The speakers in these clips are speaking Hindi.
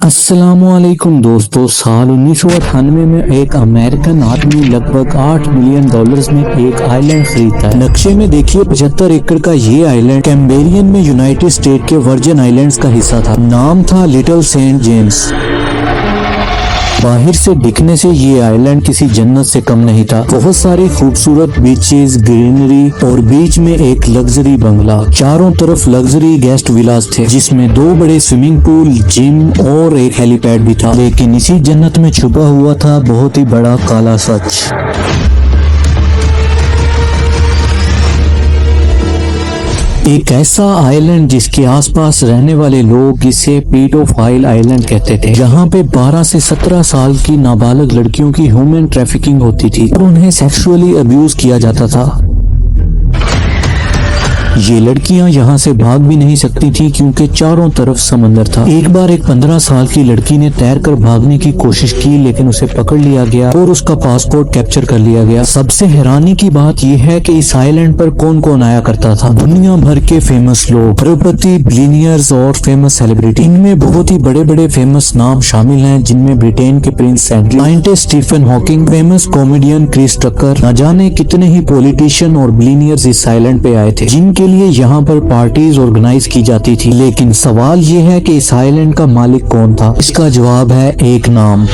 अस्सलामुअलैकुम दोस्तों, साल 1998 में एक अमेरिकन आदमी लगभग $8 मिलियन में एक आइलैंड खरीदता है। नक्शे में देखिए 75 एकड़ का ये आइलैंड कैम्बेरियन में यूनाइटेड स्टेट के वर्जिन आइलैंड्स का हिस्सा था। नाम था लिटिल सेंट जेम्स। बाहर से दिखने से ये आइलैंड किसी जन्नत से कम नहीं था। बहुत सारी खूबसूरत बीचेस, ग्रीनरी और बीच में एक लग्जरी बंगला। चारों तरफ लग्जरी गेस्ट विलास थे जिसमें 2 बड़े स्विमिंग पूल, जिम और एक हेलीपैड भी था। लेकिन इसी जन्नत में छुपा हुआ था बहुत ही बड़ा काला सच। एक ऐसा आइलैंड जिसके आसपास रहने वाले लोग इसे पीडोफाइल आइलैंड कहते थे, जहाँ पे 12 से 17 साल की नाबालिग लड़कियों की ह्यूमन ट्रैफिकिंग होती थी और उन्हें सेक्सुअली अब्यूज किया जाता था। ये लड़कियां यहाँ से भाग भी नहीं सकती थी क्योंकि चारों तरफ समंदर था। एक बार एक 15 साल की लड़की ने तैरकर भागने की कोशिश की, लेकिन उसे पकड़ लिया गया और उसका पासपोर्ट कैप्चर कर लिया गया। सबसे हैरानी की बात यह है कि इस आइलैंड पर कौन कौन आया करता था। दुनिया भर के फेमस लोग, करोड़पति, बिलियनियर्स और फेमस सेलिब्रिटी। इनमें बहुत ही बड़े बड़े फेमस नाम शामिल हैं, जिनमें ब्रिटेन के prince Andrew, scientist Stephen Hawking, famous comedian Chris Tucker, न जाने कितने ही पॉलिटिशियन और बिलियनियर्स इस आइलैंड पे आए थे, जिनके लिए यहाँ पर पार्टीज ऑर्गेनाइज की जाती थी। लेकिन सवाल ये है कि इस आइलैंड का मालिक कौन था। इसका जवाब है एक नाम,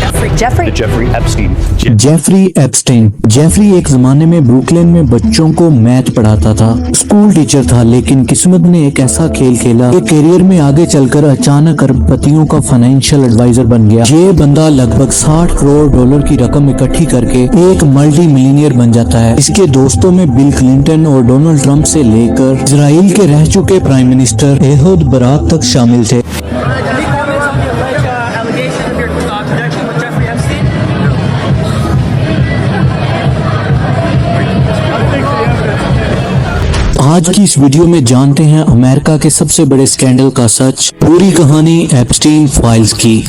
जेफरी एप्स्टीन। जेफरी एक जमाने में ब्रुकलिन में बच्चों को मैथ पढ़ाता था। स्कूल टीचर था, लेकिन किस्मत ने एक ऐसा खेल खेला कि करियर में आगे चलकर अचानक अरबपतियों का फाइनेंशियल एडवाइजर बन गया। ये बंदा लगभग $60 करोड़ की रकम इकट्ठी करके एक मल्टी मिलीनियर बन जाता है। इसके दोस्तों में बिल क्लिंटन और डोनाल्ड ट्रंप से लेकर इजराइल के रह चुके प्राइम मिनिस्टर एहुद बाराक तक शामिल थे। आज की इस वीडियो में जानते हैं अमेरिका के सबसे बड़े स्कैंडल का सच, पूरी कहानी एप्स्टीन फाइल्स की।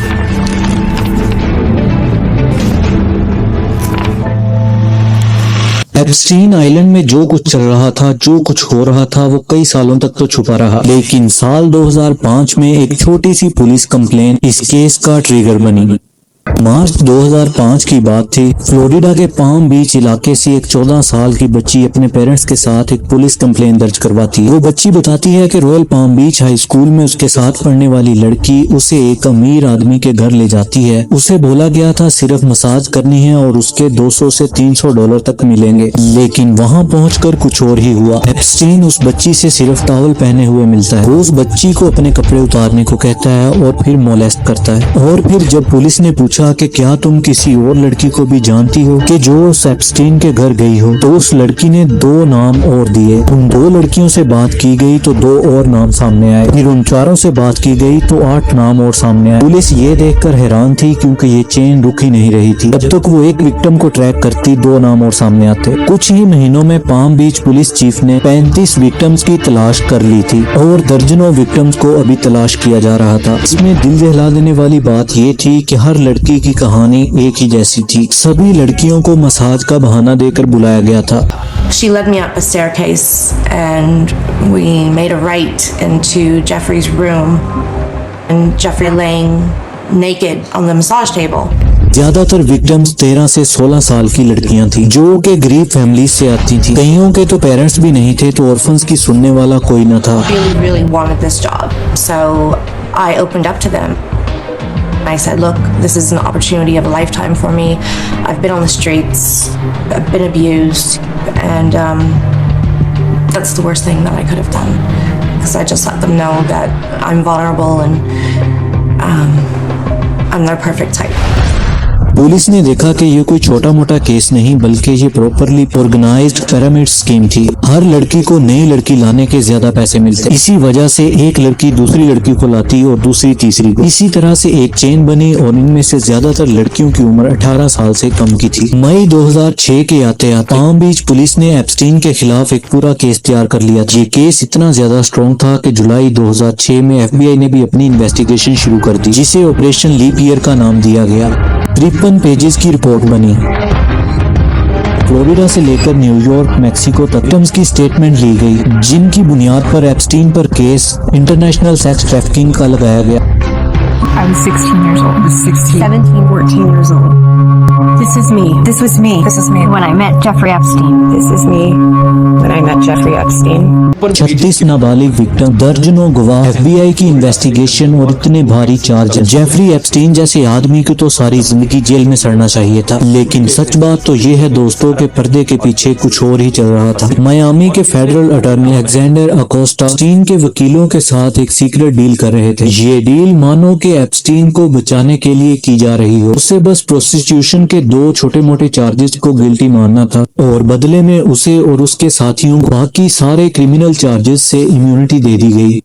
एप्स्टीन आइलैंड में जो कुछ चल रहा था, जो कुछ हो रहा था, वो कई सालों तक तो छुपा रहा। लेकिन साल 2005 में एक छोटी सी पुलिस कंप्लेन इस केस का ट्रिगर बनी। मार्च 2005 की बात थी। फ्लोरिडा के पाम बीच इलाके से एक 14 साल की बच्ची अपने पेरेंट्स के साथ एक पुलिस कंप्लेन दर्ज करवाती है। वो बच्ची बताती है कि रॉयल पाम बीच हाई स्कूल में उसके साथ पढ़ने वाली लड़की उसे एक अमीर आदमी के घर ले जाती है। उसे बोला गया था सिर्फ मसाज करनी है और उसके $200 से $300 तक मिलेंगे। लेकिन वहाँ पहुंचकर कुछ और ही हुआ। एप्स्टीन उस बच्ची से सिर्फ टॉवल पहने हुए मिलता है। वो उस बच्ची को अपने कपड़े उतारने को कहता है और फिर मोलेस्ट करता है। और फिर जब पुलिस ने पूछा कि क्या तुम किसी और लड़की को भी जानती हो कि जो उस एप्स्टीन के घर गई हो, तो उस लड़की ने 2 नाम और दिए। उन 2 लड़कियों से बात की गई तो 2 और नाम सामने आए। फिर उन चारों से बात की गई तो 8 नाम और सामने आए। पुलिस ये देखकर हैरान थी क्योंकि ये चेन रुक ही नहीं रही थी। जब तक वो एक विक्टिम को ट्रैक करती 2 नाम और सामने आते। कुछ ही महीनों में पाम बीच पुलिस चीफ ने 35 विक्टिम्स की तलाश कर ली थी और दर्जनों विक्टिम्स को अभी तलाश किया जा रहा था। इसमें दिल दहला देने वाली बात ये थी कि हर लड़की की कहानी एक ही जैसी थी। सभी लड़कियों को मसाज का बहाना देकर बुलाया गया था। She led me up a staircase and we made a right into Jeffrey's room and Jeffrey laying naked on the massage table. ज्यादातर विक्टिम्स 13 से 16 साल की लड़कियां थी जो कि गरीब फैमिली से आती थी। कईयों के तो पेरेंट्स भी नहीं थे, तो ऑर्फन्स की सुनने वाला कोई न था। Really wanted this job, so I opened up to them. I said, look, this is an opportunity of a lifetime for me. I've been on the streets, I've been abused, and that's the worst thing that I could have done. Because I just let them know that I'm vulnerable and I'm their perfect type. Police ने देखा कि ये कोई छोटा मोटा केस नहीं, बल्कि ये प्रॉपरली ऑर्गेनाइज्ड पिरामिड स्कीम थी। हर लड़की को नई लड़की लाने के ज्यादा पैसे मिलते। इसी वजह से एक लड़की दूसरी लड़की को लाती और दूसरी तीसरी को। इसी तरह से एक चेन बनी और इनमें से ज्यादातर लड़कियों की उम्र 18 साल से कम की थी। मई 2006 के आते आते पाम बीच पुलिस ने एप्स्टीन के खिलाफ एक पूरा केस तैयार कर लिया। ये केस इतना ज्यादा स्ट्रॉन्ग था कि जुलाई 2006 में FBI ने भी अपनी इन्वेस्टिगेशन शुरू कर दी, जिसे ऑपरेशन लीप ईयर का नाम दिया गया। 53 पेजेस की रिपोर्ट बनी। फ्लोरिडा से लेकर न्यूयॉर्क, मैक्सिको तक विक्टिम्स की स्टेटमेंट ली गई, जिनकी बुनियाद पर एप्स्टीन पर केस इंटरनेशनल सेक्स ट्रैफिकिंग का लगाया गया। I was 16 years old. 16. 17, 14 years old. This is me. This was me. This is me when I met Jeffrey Epstein. This is me when I met Jeffrey Epstein. 36 नाबालिग विक्टिम, दर्जनों गवाह, FBI की इन्वेस्टिगेशन और इतने भारी चार्ज। जेफरी एप्स्टीन जैसे आदमी को तो सारी जिंदगी जेल में सड़ना चाहिए था, लेकिन सच बात तो ये है दोस्तों के पर्दे के पीछे कुछ और ही चल रहा था। मियामी के federal attorney Alexander Acosta Epstein के वकीलों के साथ एक सीक्रेट डील कर रहे थे। ये डील मानो कि एप्स्टीन को बचाने के लिए की जा रही हो। उसे बस प्रोस्टिट्यूशन के 2 छोटे मोटे चार्जेस को गिल्टी मानना था और बदले में उसे और उसके साथियों को बाकी सारे क्रिमिनल चार्जेस से इम्यूनिटी दे दी गई,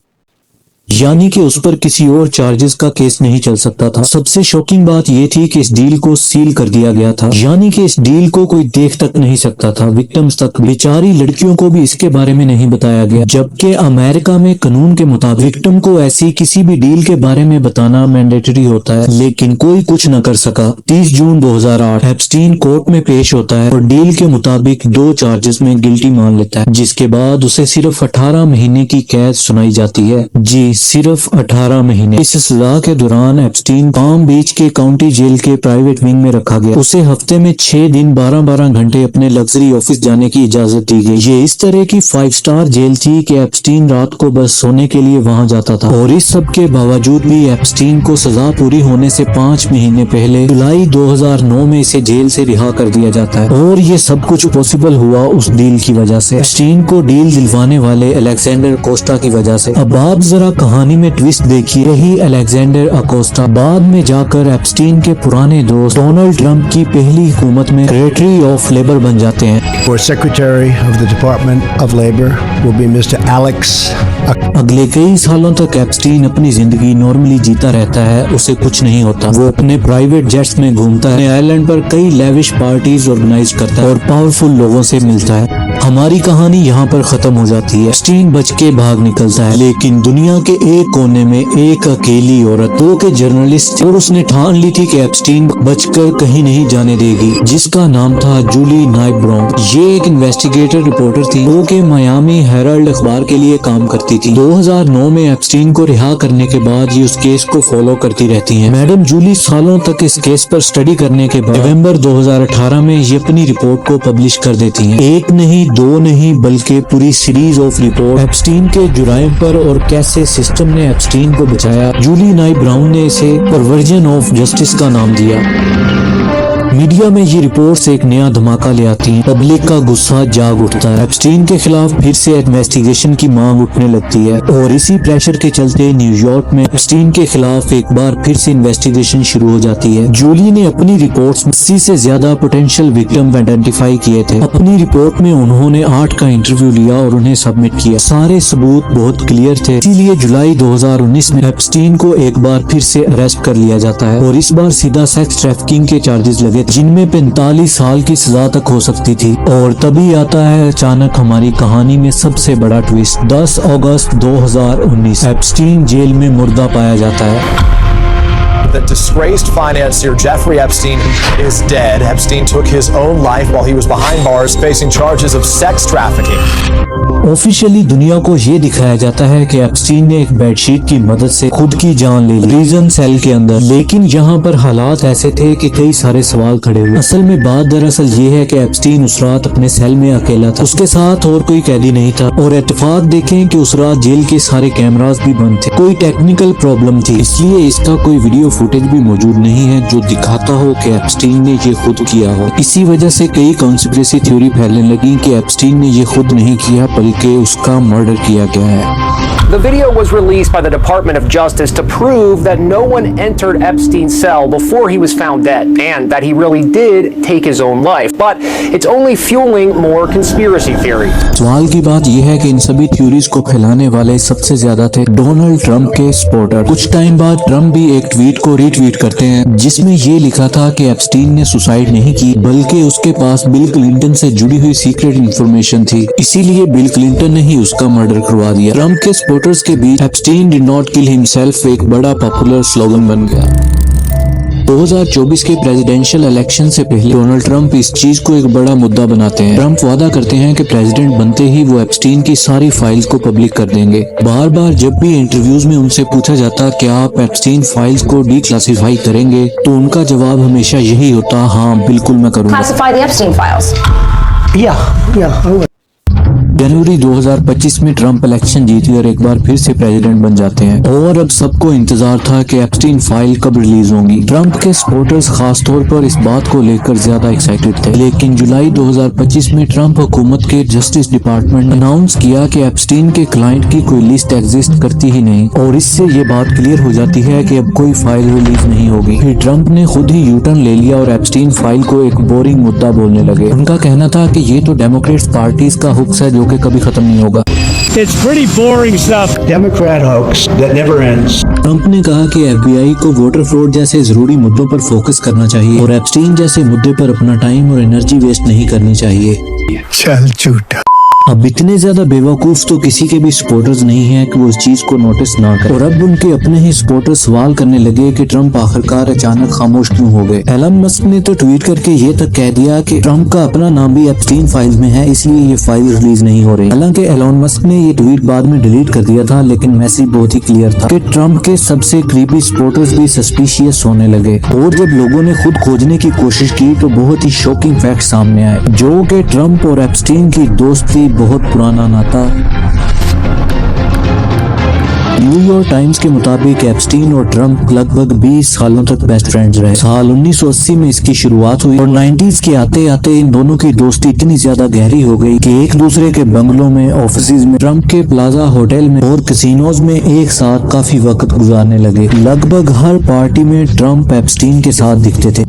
यानी कि उस पर किसी और चार्जेस का केस नहीं चल सकता था। सबसे शॉकिंग बात यह थी कि इस डील को सील कर दिया गया था, यानी कि इस डील को कोई देख तक नहीं सकता था। विक्टिम्स तक, बेचारी लड़कियों को भी इसके बारे में नहीं बताया गया, जबकि अमेरिका में कानून के मुताबिक विक्टिम को ऐसी किसी भी डील के बारे में बताना मैंडेटरी होता है, लेकिन कोई कुछ न कर सका। 30 जून 2008 एप्स्टीन कोर्ट में पेश होता है और डील के मुताबिक 2 चार्जेस में गिल्टी मान लेता है, जिसके बाद उसे सिर्फ 18 महीने की कैद सुनाई जाती है। जी, सिर्फ 18 महीने। इस सजा के दौरान एप्स्टीन पाम बीच के काउंटी जेल के प्राइवेट विंग में रखा गया। उसे हफ्ते में 6 दिन 12-12 घंटे अपने लग्जरी ऑफिस जाने की इजाजत दी गई। ये इस तरह की 5 स्टार जेल थी कि एप्स्टीन रात को बस सोने के लिए वहां जाता था, और इस सब के बावजूद भी एप्स्टीन को सजा पूरी होने से 5 महीने पहले जुलाई 2009 में इसे जेल से रिहा कर दिया जाता है। और ये सब कुछ पॉसिबल हुआ उस डील की वजह से, एप्स्टीन को डील दिलवाने वाले अलेक्जेंडर अकोस्टा की वजह से। अब आप जरा कहानी में ट्विस्ट देखिए। यही अलेक्जेंडर अकोस्टा बाद में जाकर एप्स्टीन के पुराने दोस्त डोनाल्ड ट्रंप की पहली हुकूमत में सेक्रेटरी ऑफ लेबर बन जाते हैं। Or Secretary of the Department of Labor will be Mr. Alex. अगले कई सालों तक एप्स्टीन अपनी जिंदगी नॉर्मली जीता रहता है, उसे कुछ नहीं होता। वो अपने प्राइवेट जेट्स में घूमता है, आइलैंड पर कई लेविश पार्टीज ऑर्गेनाइज करता है और पावरफुल लोगों से मिलता है। हमारी कहानी यहाँ पर खत्म हो जाती है। एप्स्टीन बच के भाग निकलता है, लेकिन दुनिया के एक कोने में एक अकेली औरत, 2 के जर्नलिस्ट, और उसने ठान ली थी कि एप्स्टीन बचकर कहीं नहीं जाने देगी, जिसका नाम था जूली नाइब ब्राउन। ये एक इन्वेस्टिगेटर रिपोर्टर थी, वो के मियामी हेराल्ड अखबार के लिए काम करती थी। 2009 में एप्स्टीन को रिहा करने के बाद ये उस केस को फॉलो करती रहती हैं। मैडम जूली सालों तक इस केस पर स्टडी करने के बाद नवंबर 2018 में ये अपनी रिपोर्ट को पब्लिश कर देती हैं। 1 नहीं 2 नहीं बल्कि पूरी सीरीज ऑफ रिपोर्ट एप्स्टीन के जुराइम पर और कैसे सिस्टम ने एप्स्टीन को बचाया। जूली नाइब ब्राउन ने इसे परवर्जन ऑफ जस्टिस का नाम दिया। मीडिया में ये रिपोर्ट्स एक नया धमाका ले आती हैं। पब्लिक का गुस्सा जाग उठता है। एप्स्टीन के खिलाफ फिर से इन्वेस्टिगेशन की मांग उठने लगती है, और इसी प्रेशर के चलते न्यूयॉर्क में एप्स्टीन के खिलाफ एक बार फिर से इन्वेस्टिगेशन शुरू हो जाती है। जूली ने अपनी रिपोर्ट्स में 80 से ज्यादा पोटेंशियल विक्टिम आइडेंटिफाई किए थे। अपनी रिपोर्ट में उन्होंने 8 का इंटरव्यू लिया और उन्हें सबमिट किया। सारे सबूत बहुत क्लियर थे, इसीलिए जुलाई 2019 में एप्स्टीन को एक बार फिर से अरेस्ट कर लिया जाता है, और इस बार सीधा सेक्स ट्रैफिकिंग के चार्जेस लगे, जिनमें 45 साल की सजा तक हो सकती थी। और तभी आता है अचानक हमारी कहानी में सबसे बड़ा ट्विस्ट। 10 अगस्त 2019 एप्स्टीन जेल में मुर्दा पाया जाता है। That disgraced financier Jeffrey Epstein is dead. Epstein took his own life while he was behind bars facing charges of sex trafficking. Officially दुनिया को ये दिखाया जाता है कि एप्स्टीन ने एक बेडशीट की मदद से खुद की जान ले ली प्रिजन सेल के अंदर, लेकिन यहाँ पर हालात ऐसे थे कि कई सारे सवाल खड़े हुए। असल में बात दरअसल ये है कि एप्स्टीन उस रात अपने सेल में अकेला था, उसके साथ और कोई कैदी नहीं था, और इत्तेफाक देखें कि उस रात जेल के सारे कैमरास भी बंद थे। कोई टेक्निकल प्रॉब्लम थी, इसलिए इसका कोई वीडियो फुटेज भी मौजूद नहीं है जो दिखाता हो कि एप्स्टीन ने ये खुद किया हो। इसी वजह से कई कॉन्स्पिरेसी थ्योरी फैलने लगी कि एप्स्टीन ने ये खुद नहीं किया बल्कि उसका मर्डर किया गया है। The video was released by the Department of Justice to prove that no one entered Epstein's cell before he was found dead, and that he really did take his own life. But it's only fueling more conspiracy theories. सवाल की बात यह है कि इन सभी थ्योरीज को फैलाने वाले सबसे ज्यादा थे डोनाल्ड ट्रंप के सपोर्टर। कुछ टाइम बाद ट्रंप भी एक ट्वीट को रीट्वीट करते हैं, जिसमें ये लिखा था कि एप्स्टीन ने सुसाइड नहीं की, बल्कि उसके पास बिल क्लिंटन से जुड़ी हुई सीक्रेट इंफॉर्मेशन थी, इसीलिए बिल क्लिंटन ने ही उसका मर्डर करवा दिया। ट्रंप के सपोर्टर्स के बीच Epstein did not kill himself एक बड़ा पॉपुलर स्लोगन बन गया। 2024 के प्रेसिडेंशियल इलेक्शन से पहले डोनाल्ड ट्रंप इस चीज को एक बड़ा मुद्दा बनाते हैं। ट्रंप वादा करते हैं कि प्रेसिडेंट बनते ही वो एप्स्टीन की सारी फाइल्स को पब्लिक कर देंगे। बार बार जब भी इंटरव्यूज में उनसे पूछा जाता क्या आप एप्स्टीन फाइल्स को डिक्लासिफाई करेंगे, तो उनका जवाब हमेशा यही होता, हाँ बिल्कुल मैं करूँगा। Classify the Epstein files. Yeah, I would. जनवरी 2025 में ट्रंप इलेक्शन जीते और एक बार फिर से प्रेसिडेंट बन जाते हैं और अब सबको इंतजार था कि एप्स्टीन फाइल कब रिलीज होंगी। ट्रंप के सपोर्टर्स खास तौर पर इस बात को लेकर ज्यादा एक्साइटेड थे, लेकिन जुलाई 2025 में ट्रंप हुकूमत के जस्टिस डिपार्टमेंट ने अनाउंस किया कि एप्स्टीन के क्लाइंट की कोई लिस्ट एग्जिस्ट करती ही नहीं और इससे ये बात क्लियर हो जाती है कि अब कोई फाइल रिलीज नहीं होगी। फिर ट्रंप ने खुद ही यूटर्न ले लिया और एप्स्टीन फाइल को एक बोरिंग मुद्दा बोलने लगे। उनका कहना था कि ये तो डेमोक्रेट्स पार्टीज का हुक्स है जो कि कभी खत्म नहीं होगा। It's pretty boring stuff. Democrat hoax that never ends. Trump ने कहा कि एफबीआई को वोटर फ्रॉड जैसे जरूरी मुद्दों पर फोकस करना चाहिए और एप्स्टीन जैसे मुद्दे पर अपना टाइम और एनर्जी वेस्ट नहीं करनी चाहिए। चल झूठा। अब इतने ज्यादा बेवकूफ तो किसी के भी सपोर्टर्स नहीं हैं कि वो इस चीज को नोटिस ना करें और अब उनके अपने ही सपोर्टर्स सवाल करने लगे कि ट्रंप आखिरकार अचानक खामोश क्यों हो गए। एलन मस्क ने तो ट्वीट करके ये तक कह दिया कि ट्रंप का अपना नाम भी एप्स्टीन फाइल्स में है, इसलिए ये फाइल रिलीज नहीं हो रही। हालांकि एलन मस्क ने ये ट्वीट बाद में डिलीट कर दिया था, लेकिन मैसेज बहुत ही क्लियर था कि ट्रंप के सबसे करीबी सपोर्टर्स भी सस्पिशियस होने लगे और जब लोगों ने खुद खोजने की कोशिश की तो बहुत ही शॉकिंग फैक्ट सामने आए, जो कि ट्रंप और एप्स्टीन की दोस्ती बहुत पुराना नाता। न्यूयॉर्क टाइम्स के मुताबिक एप्स्टीन और ट्रंप लगभग 20 सालों तक बेस्ट फ्रेंड्स रहे। साल 1980 में इसकी शुरुआत हुई और 90s के आते आते इन दोनों की दोस्ती इतनी ज्यादा गहरी हो गई कि एक दूसरे के बंगलों में, ऑफिसेज में, ट्रंप के प्लाजा होटल में और कैसीनोज में एक साथ काफी वक्त गुजारने लगे। लगभग हर पार्टी में ट्रंप एप्स्टीन के साथ दिखते थे।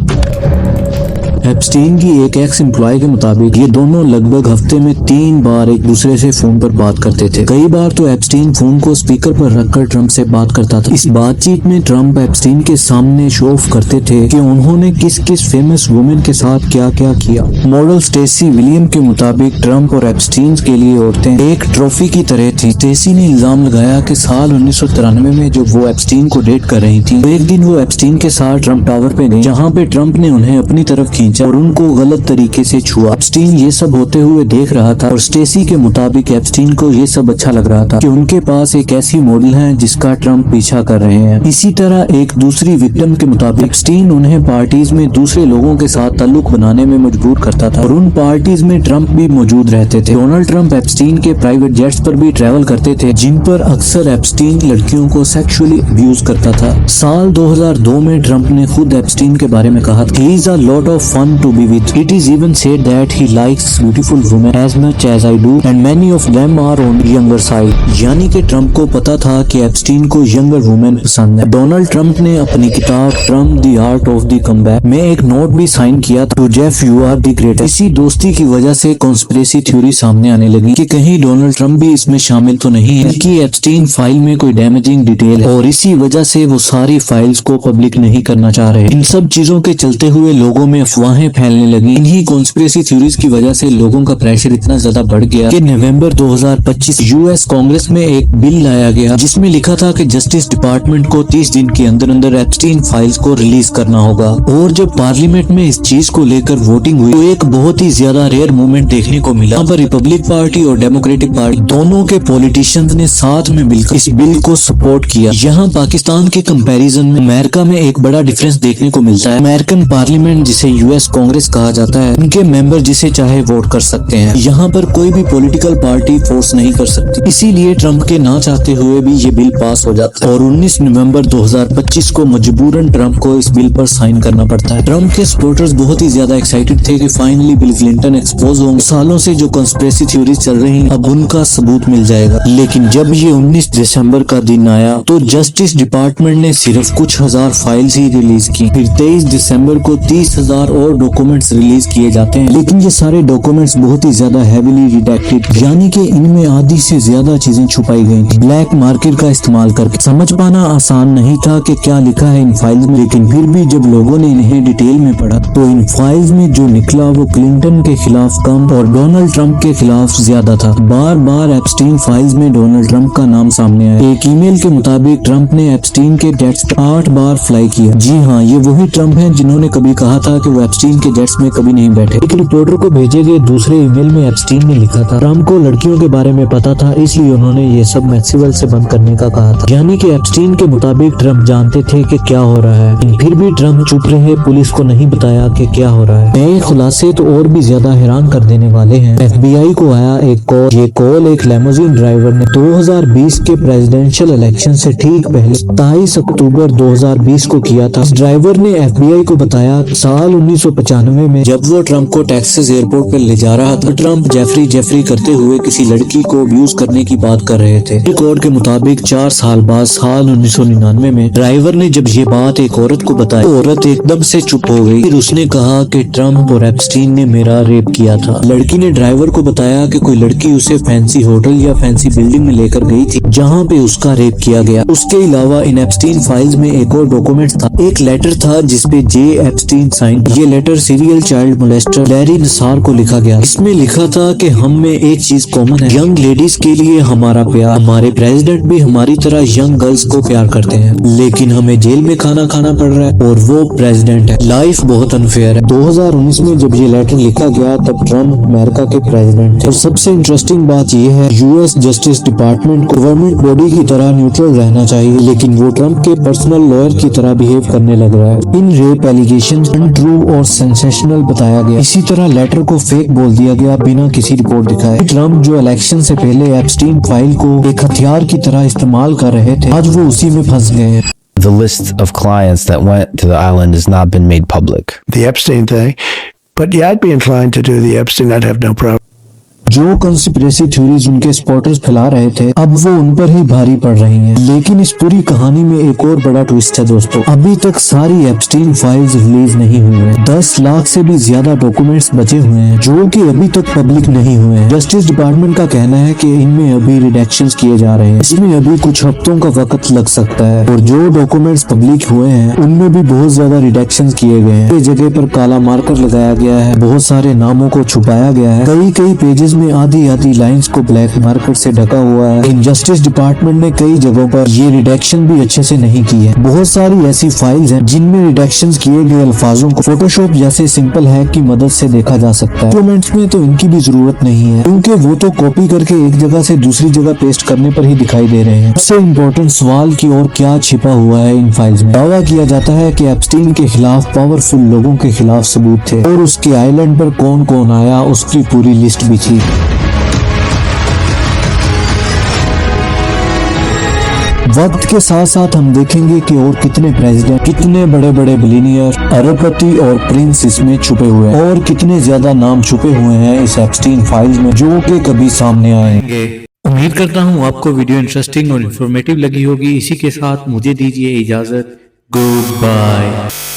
एप्स्टीन की एक एक्स एम्प्लॉय के मुताबिक ये दोनों लगभग हफ्ते में 3 बार एक दूसरे से फोन पर बात करते थे। कई बार तो एप्स्टीन फोन को स्पीकर पर रखकर ट्रंप से बात करता था। इस बातचीत में ट्रंप एप्स्टीन के सामने शो ऑफ करते थे कि उन्होंने किस किस फेमस वुमेन के साथ क्या क्या किया। मॉडल स्टेसी विलियम के मुताबिक ट्रंप और एप्स्टीन के लिए औरतें एक ट्रॉफी की तरह थी। स्टेसी ने इल्जाम लगाया कि साल 1993 में जब वो एप्स्टीन को डेट कर रही थी तो एक दिन वो एप्स्टीन के साथ ट्रंप टावर पे गई, जहाँ पे ट्रंप ने उन्हें अपनी तरफ खींचा और उनको गलत तरीके से छुआ। एप्स्टीन ये सब होते हुए देख रहा था और स्टेसी के मुताबिक एप्स्टीन को ये सब अच्छा लग रहा था कि उनके पास एक ऐसी मॉडल है जिसका ट्रंप पीछा कर रहे हैं। इसी तरह एक दूसरी विक्टिम के मुताबिक एप्स्टीन उन्हें पार्टीज में दूसरे लोगों के साथ ताल्लुक बनाने में मजबूर करता था और उन पार्टीज में ट्रंप भी मौजूद रहते थे। डोनाल्ड ट्रंप एप्स्टीन के प्राइवेट जेट्स पर भी ट्रैवल करते थे, जिन पर अक्सर एप्स्टीन लड़कियों को सेक्सुअली अब्यूज करता था। साल 2002 में ट्रंप ने खुद एप्स्टीन के बारे में कहा, he is a lot of fun to be with. It is even said that he likes beautiful women as much as I do and many of them are on the younger side. यानी कि ट्रंप को पता था कि एप्स्टीन को यंगर वुमेन पसंद है। डोनाल्ड ट्रंप ने अपनी किताब Trump the art of the comeback में एक नोट भी साइन किया था, To Jeff you are the greatest। इसी दोस्ती की वजह से कॉन्स्पिरेसी थ्योरी सामने आने लगी कि कहीं डोनाल्ड ट्रंप भी इसमें शामिल तो नहीं है कि एप्स्टीन फाइल में कोई डैमेजिंग डिटेल है और इसी वजह से वो सारी फाइल्स को पब्लिक नहीं करना चाह रहे। इन सब चीजों के चलते हुए लोगों में अफवाहें फैलने लगी। इन्हीं कॉन्स्पिरेसी थ्योरीज की वजह से लोगों का प्रेशर इतना ज्यादा बढ़ गया कि नवंबर 2025 यूएस कांग्रेस में एक बिल लाया गया जिसमें लिखा था कि जस्टिस डिपार्टमेंट को 30 दिन के अंदर अंदर एप्स्टीन फाइल्स को रिलीज करना होगा। और जब पार्लियामेंट में इस चीज को लेकर वोटिंग हुई तो एक बहुत ही ज्यादा रेयर मूवमेंट देखने को मिला। यहाँ पर रिपब्लिक पार्टी और डेमोक्रेटिक पार्टी दोनों के पॉलिटिशियंस ने साथ में मिलकर इस बिल को सपोर्ट किया। यहाँ पाकिस्तान के कंपैरिजन में अमेरिका में एक बड़ा डिफरेंस देखने को मिलता है। अमेरिकन पार्लियामेंट जिसे यूएस कांग्रेस कहा जाता है, उनके मेंबर जिसे चाहे वोट कर सकते हैं। यहाँ पर कोई भी पॉलिटिकल पार्टी फोर्स नहीं कर सकती, इसीलिए ट्रंप के ना चाहते हुए भी ये बिल पास हो जाता है और 19 नवंबर 2025 को मजबूरन ट्रंप को इस बिल पर साइन करना पड़ता है। ट्रंप के सपोर्टर्स बहुत ही ज्यादा एक्साइटेड थे कि फाइनली बिल क्लिंटन एक्सपोज होंगे। सालों से जो कंस्पिरेसी थ्योरीज चल रही अब उनका सबूत मिल जाएगा। लेकिन जब ये 19 दिसंबर का दिन आया तो जस्टिस डिपार्टमेंट ने सिर्फ कुछ हजार फाइल्स ही रिलीज की। फिर 23 दिसंबर को 30,000 और और डॉक्यूमेंट्स रिलीज किए जाते हैं, लेकिन ये सारे डॉक्यूमेंट्स बहुत ही ज्यादा हैवीली रिडैक्टेड, यानी कि इनमें आधी से ज्यादा चीजें छुपाई गई थी ब्लैक मार्कर का इस्तेमाल करके। समझ पाना आसान नहीं था कि क्या लिखा है इन फाइल्स में, लेकिन फिर भी जब लोगों ने इन्हें डिटेल में पढ़ा तो इन फाइल्स में जो निकला वो क्लिंटन के खिलाफ कम और डोनाल्ड ट्रंप के खिलाफ ज्यादा था। बार बार एप्स्टीन फाइल्स में डोनाल्ड ट्रंप का नाम सामने आया। एक ईमेल के मुताबिक ट्रंप ने एप्स्टीन के जेट्स 8 बार फ्लाई किया। जी हाँ, ये वही ट्रंप हैं जिन्होंने कभी कहा था कि वो एप्स्टीन के जेट्स में कभी नहीं बैठे। एक रिपोर्टर को भेजे गए दूसरे ईमेल में एप्स्टीन ने लिखा था ट्रंप को लड़कियों के बारे में पता था, इसलिए उन्होंने ये सब मैक्सवेल से बंद करने का कहा था। यानी कि एप्स्टीन के मुताबिक ट्रंप जानते थे कि क्या हो रहा है, फिर भी ट्रंप चुप रहे, पुलिस को नहीं बताया कि क्या हो रहा है। नए खुलासे तो और भी ज्यादा हैरान कर देने वाले हैं। FBI को आया एक कॉल। ये कॉल एक लेमोजिन ड्राइवर ने 2020 के प्रेसिडेंशियल इलेक्शन से ठीक पहले 27 अक्टूबर 2020 को किया था। इस ड्राइवर ने FBI को बताया साल 1995 में जब वो ट्रंप को टेक्सास एयरपोर्ट पर ले जा रहा था, ट्रंप जेफरी करते हुए किसी लड़की को अब्यूज करने की बात कर रहे थे। रिकॉर्ड के मुताबिक 4 साल बाद साल 1999 में ड्राइवर ने जब ये बात एक औरत को बताई तो औरत एकदम से चुप हो गई। फिर उसने कहा कि ट्रंप और एप्स्टीन ने मेरा रेप किया था। लड़की ने ड्राइवर को बताया कि कोई लड़की उसे फैंसी होटल या फैंसी बिल्डिंग में लेकर गई थी जहां पे उसका रेप किया गया। उसके अलावा इन एप्स्टीन फाइल्स में एक और डॉक्यूमेंट था। एक लेटर था जिसपे जे एप्स्टीन साइन। ये letter serial child molester Larry Nassar को लिखा गया। इसमें लिखा था कि हम में एक चीज कॉमन है, यंग लेडीज के लिए हमारा प्यार। हमारे प्रेसिडेंट भी हमारी तरह यंग गर्ल्स को प्यार करते हैं, लेकिन हमें जेल में खाना खाना पड़ रहा है और वो प्रेसिडेंट है। लाइफ बहुत अनफेयर है। 2019 में जब ये लेटर लिखा गया तब ट्रंप अमेरिका के प्रेसिडेंट थे। और सबसे इंटरेस्टिंग बात यह है यूएस जस्टिस डिपार्टमेंट को गवर्नमेंट बॉडी की तरह न्यूट्रल रहना चाहिए, लेकिन वो ट्रंप के पर्सनल लॉयर की तरह बिहेव करने लग रहा है। इन रेप एलिगेशन अनट्रू और सेंसेशनल बताया गया। इसी तरह लेटर को फेक बोल दिया गया बिना किसी रिपोर्ट दिखाए। ट्रंप जो इलेक्शन से पहले एप्स्टीन फाइल को एक हथियार की तरह इस्तेमाल कर रहे थे, आज वो उसी में फंस गए हैं। The list of clients that went to the island has not been made public. The Epstein thing. But yeah, I'd be inclined to do the Epstein. I'd have no problem. जो कंस्पिरेसी थ्योरीज उनके सपोर्टर्स फैला रहे थे अब वो उन पर ही भारी पड़ रही हैं। लेकिन इस पूरी कहानी में एक और बड़ा ट्विस्ट है दोस्तों। अभी तक सारी एप्स्टीन फाइल्स रिलीज नहीं हुई हैं। 10 लाख से भी ज्यादा डॉक्यूमेंट्स बचे हुए हैं जो कि अभी तक पब्लिक नहीं हुए हैं। जस्टिस डिपार्टमेंट का कहना है कि इनमें अभी रिडक्शंस किए जा रहे हैं। इसमें अभी कुछ हफ्तों का वक्त लग सकता है और जो डॉक्यूमेंट्स पब्लिक हुए हैं उनमें भी बहुत ज्यादा रिडक्शंस किए गए हैं। जगह पर काला मार्कर लगाया गया है, बहुत सारे नामों को छुपाया गया है, कई पेजेस में आधी लाइंस को ब्लैक मार्कर से ढका हुआ है। इन जस्टिस डिपार्टमेंट ने कई जगहों पर ये रिडक्शन भी अच्छे से नहीं की है। बहुत सारी ऐसी फाइल्स हैं जिनमें रिडक्शंस किए गए अल्फाजों को फोटोशॉप जैसे सिंपल हैक की मदद से देखा जा सकता है। डॉक्यूमेंट्स में तो इनकी भी जरूरत नहीं है क्योंकि वो तो कॉपी करके एक जगह से दूसरी जगह पेस्ट करने पर ही दिखाई दे रहे हैं। सबसे इम्पोर्टेंट सवाल की और क्या छिपा हुआ है इन फाइल्स में। दावा किया जाता है कि एप्स्टीन के खिलाफ पावरफुल लोगों के खिलाफ सबूत थे और उसके आइलैंड पर कौन कौन आया उसकी पूरी लिस्ट भी थी। वक्त के साथ साथ हम देखेंगे कि और कितने प्रेसिडेंट, कितने बड़े बड़े बिलियनियर, अरबपति और प्रिंस इसमें छुपे हुए हैं और कितने ज्यादा नाम छुपे हुए हैं इस एप्स्टीन फाइल्स में जो कि कभी सामने आएंगे। उम्मीद करता हूँ आपको वीडियो इंटरेस्टिंग और इन्फॉर्मेटिव लगी होगी। इसी के साथ मुझे दीजिए इजाजत। Good bye.